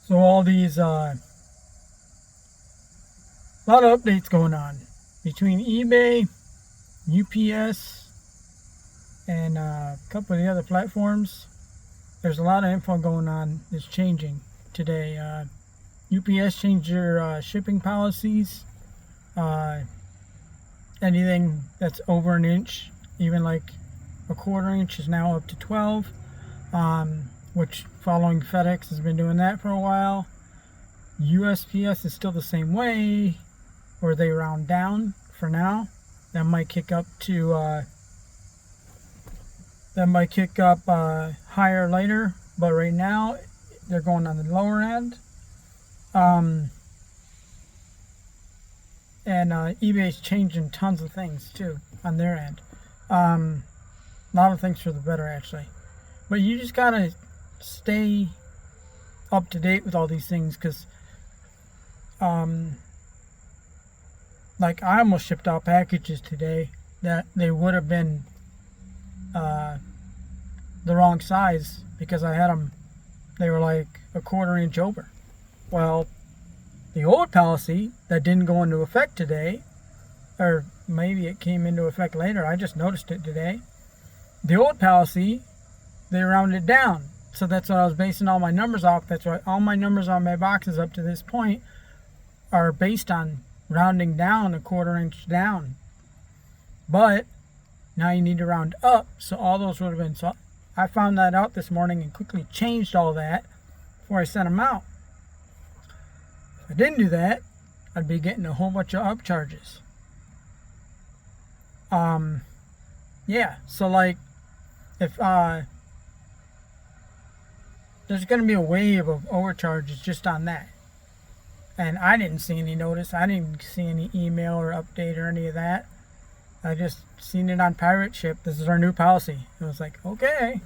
So all these, a lot of updates going on between eBay, UPS, and a couple of the other platforms. There's a lot of info going on that's changing today. UPS changed their shipping policies. Anything that's over an inch, even like a quarter inch, is now up to 12. Which, following FedEx, has been doing that for a while. USPS is still the same way, where they round down for now. That might kick up higher later, but right now they're going on the lower end. And eBay's changing tons of things too on their end. A lot of things for the better, actually. But you just gotta stay up to date with all these things, because like, I almost shipped out packages today that they would have been the wrong size, because I had them, they were like a quarter inch over. Well, the old policy that didn't go into effect today, or maybe it came into effect later, I just noticed it today. The old policy, they rounded down. So that's what I was basing all my numbers off. That's why all my numbers on my boxes up to this point are based on rounding down a quarter inch down. But now you need to round up, so all those would have been. So I found that out this morning and quickly changed all that before I sent them out. If I didn't do that, I'd be getting a whole bunch of upcharges. Yeah, so like, if there's going to be a wave of overcharges just on that. And I didn't see any notice. I didn't see any email or update or any of that. I just seen it on Pirate Ship. This is our new policy. It was like, okay,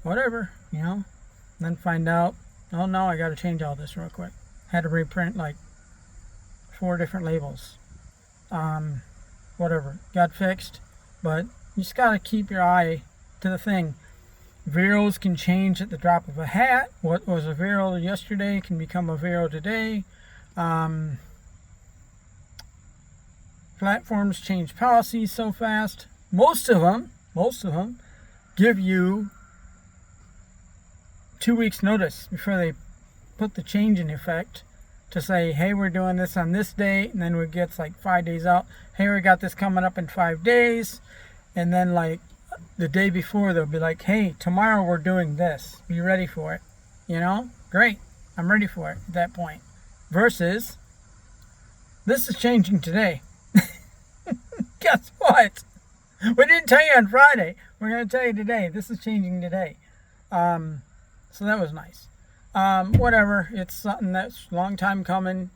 whatever, And then find out, oh no, I got to change all this real quick. Had to reprint like 4 different labels. Whatever, got fixed. But you just got to keep your eye to the thing. Zeros can change at the drop of a hat. What was a zero yesterday can become a zero today. Platforms change policies so fast. Most of them give you 2 weeks notice before they put the change in effect, to say, hey, we're doing this on this date, and then it gets like 5 days out. Hey, we got this coming up in 5 days. And then like the day before, they'll be like, hey, tomorrow we're doing this. Be ready for it. Great. I'm ready for it at that point. Versus, this is changing today. Guess what? We didn't tell you on Friday. We're going to tell you today. This is changing today. So that was nice. Whatever. It's something that's a long time coming.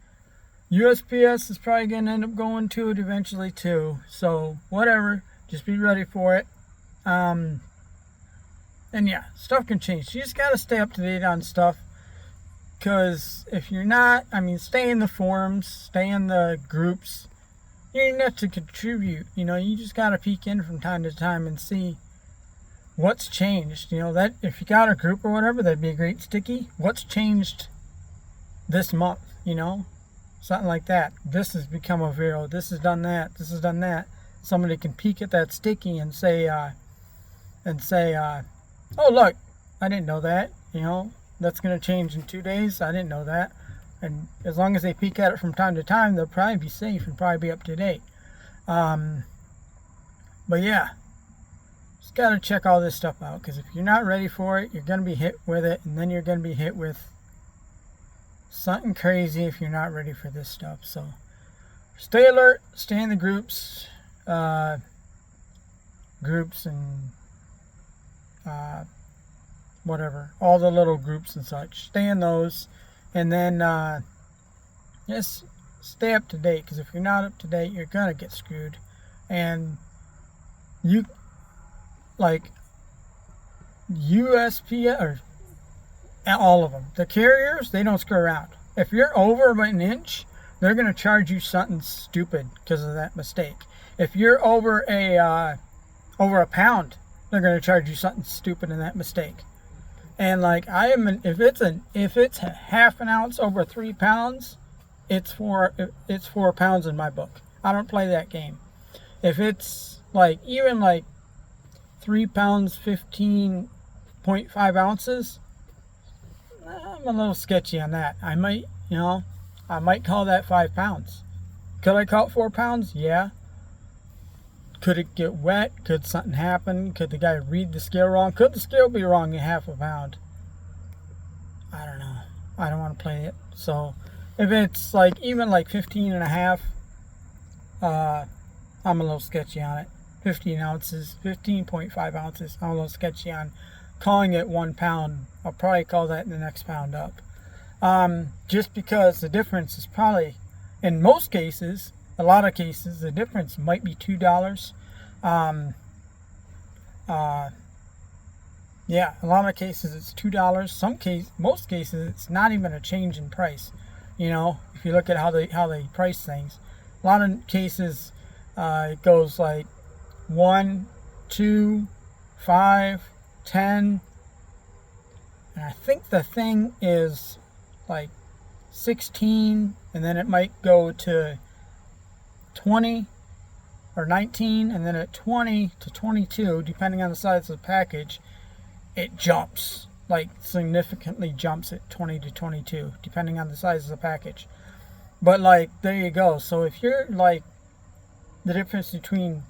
USPS is probably going to end up going to it eventually too. So whatever. Just be ready for it. And yeah, stuff can change. You just got to stay up to date on stuff. Because if you're not, stay in the forums, stay in the groups. You need to contribute. You just got to peek in from time to time and see what's changed. That if you got a group or whatever, that'd be a great sticky. What's changed this month? Something like that. This has become a zero. This has done that. This has done that. Somebody can peek at that sticky and say, oh look, I didn't know that. That's going to change in 2 days. I didn't know that. And as long as they peek at it from time to time, they'll probably be safe and probably be up to date. But yeah, just got to check all this stuff out, because if you're not ready for it, you're going to be hit with it, and then you're going to be hit with something crazy if you're not ready for this stuff. So stay alert, stay in the groups and whatever, all the little groups and such. Stay in those, and then just stay up to date, because if you're not up to date, you're gonna get screwed. And you, like, USPS, or all of them, the carriers, they don't screw around. If you're over by an inch, they're gonna charge you something stupid because of that mistake. If you're over a pound, they're gonna charge you something stupid in that mistake. And like if it's a half an ounce over 3 pounds, it's 4 pounds in my book. I don't play that game. If it's like even like 3 pounds 15.5 ounces, I'm a little sketchy on that. I might call that 5 pounds. Could I call it 4 pounds? Yeah. Could it get wet? Could something happen? Could the guy read the scale wrong? Could the scale be wrong in half a pound? I don't know. I don't want to play it. So if it's like even like 15 and a half, I'm a little sketchy on it. 15 ounces, 15.5 ounces. I'm a little sketchy on calling it 1 pound. I'll probably call that in the next pound up. Just because the difference is probably, in most cases, a lot of cases, the difference might be $2. Yeah, a lot of cases it's $2. Most cases it's not even a change in price. If you look at how they price things, a lot of cases it goes like 1, 2, 5, 10, and I think the thing is like 16, and then it might go to 20 or 19, and then at 20 to 22, depending on the size of the package, it jumps, like significantly jumps at 20 to 22, depending on the size of the package. But like, there you go. So if you're like, the difference between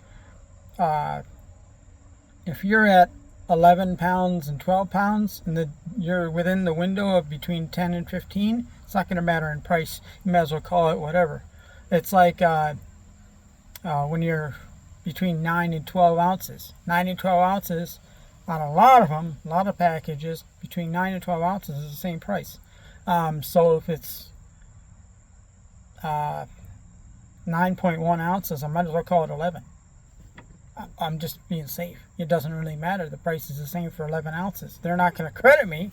if you're at 11 pounds and 12 pounds and you're within the window of between 10 and 15, it's not going to matter in price. You might as well call it whatever. It's like when you're between 9 and 12 ounces. 9 and 12 ounces on a lot of them, a lot of packages, between 9 and 12 ounces is the same price. So if it's 9.1 ounces, I might as well call it 11. I'm just being safe. It doesn't really matter. The price is the same for 11 ounces. They're not going to credit me,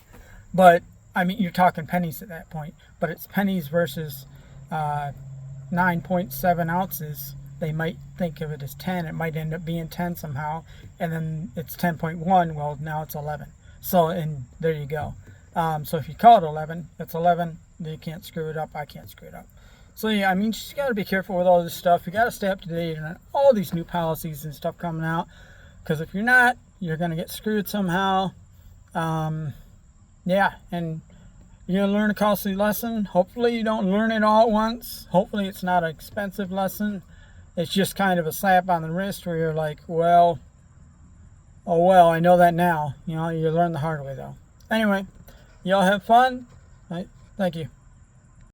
but I mean, you're talking pennies at that point. But it's pennies versus 9.7 ounces. They might think of it as 10. It might end up being 10 somehow. And then it's 10.1. Well, now it's 11. So, and there you go. So if you call it 11, it's 11. You can't screw it up. I can't screw it up. So yeah, I mean, you just got to be careful with all this stuff. You got to stay up to date on all these new policies and stuff coming out. Because if you're not, you're going to get screwed somehow. Yeah, and you're going to learn a costly lesson. Hopefully you don't learn it all at once. Hopefully it's not an expensive lesson. It's just kind of a slap on the wrist where you're like, well, oh well, I know that now. You learn the hard way though. Anyway, y'all have fun. All right, thank you.